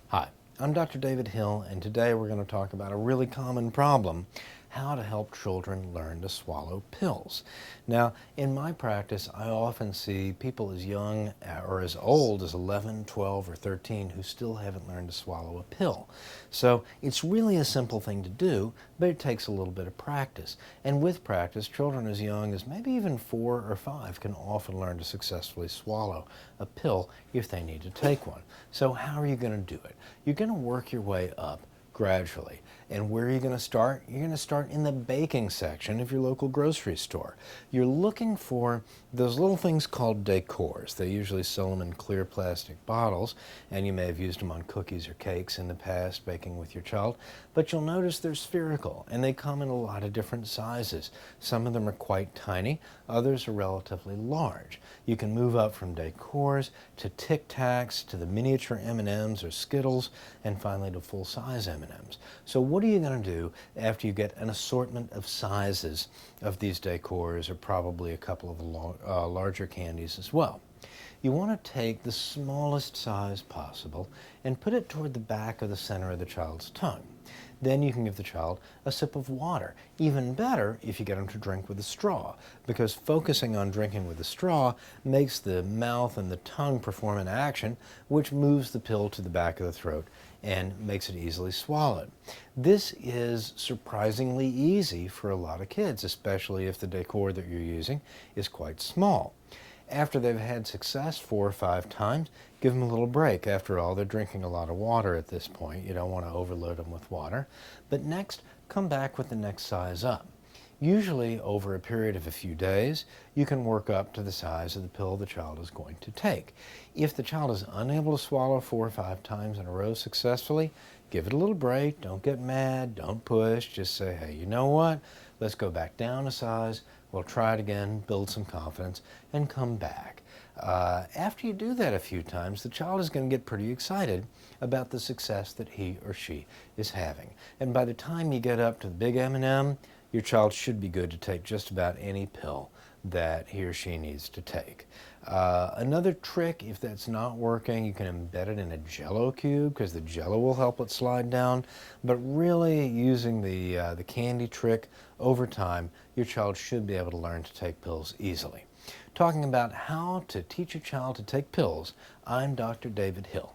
Hi, I'm Dr. David Hill, and today we're going to talk about a really common problem: how to help children learn to swallow pills. Now, in my practice, I often see people as young or as old as 11, 12, or 13 who still haven't learned to swallow a pill. So it's really a simple thing to do, but it takes a little bit of practice. And with practice, children as young as maybe even 4 or 5 can often learn to successfully swallow a pill if they need to take one. So how are you going to do it? You're going to work your way up gradually. And where are you going to start? You're going to start in the baking section of your local grocery store. You're looking for those little things called decors. They usually sell them in clear plastic bottles, and you may have used them on cookies or cakes in the past, baking with your child. But you'll notice they're spherical, and they come in a lot of different sizes. Some of them are quite tiny, others are relatively large. You can move up from decors to Tic Tacs to the miniature M&Ms or Skittles, and finally to full-size M&Ms. So what are you going to do after you get an assortment of sizes of these decors, or probably a couple of larger candies as well? You want to take the smallest size possible and put it toward the back of the center of the child's tongue. Then you can give the child a sip of water. Even better if you get them to drink with a straw, because focusing on drinking with a straw makes the mouth and the tongue perform an action which moves the pill to the back of the throat and makes it easily swallowed. This is surprisingly easy for a lot of kids, especially if the decor that you're using is quite small. After they've had success 4 or 5 times, give them a little break. After all, they're drinking a lot of water at this point. You don't want to overload them with water. But next, come back with the next size up. Usually, over a period of a few days, you can work up to the size of the pill the child is going to take. If the child is unable to swallow 4 or 5 times in a row successfully, give it a little break. Don't get mad. Don't push. Just say, hey, you know what? Let's go back down a size. We'll try it again, build some confidence, and come back. After you do that a few times, the child is going to get pretty excited about the success that he or she is having. And by the time you get up to the big M&M, your child should be good to take just about any pill that he or she needs to take. Another trick, if that's not working, you can embed it in a jell-o cube, because the jell-o will help it slide down. But really, using the candy trick over time, your child should be able to learn to take pills easily. Talking about how to teach a child to take pills, I'm Dr. David Hill.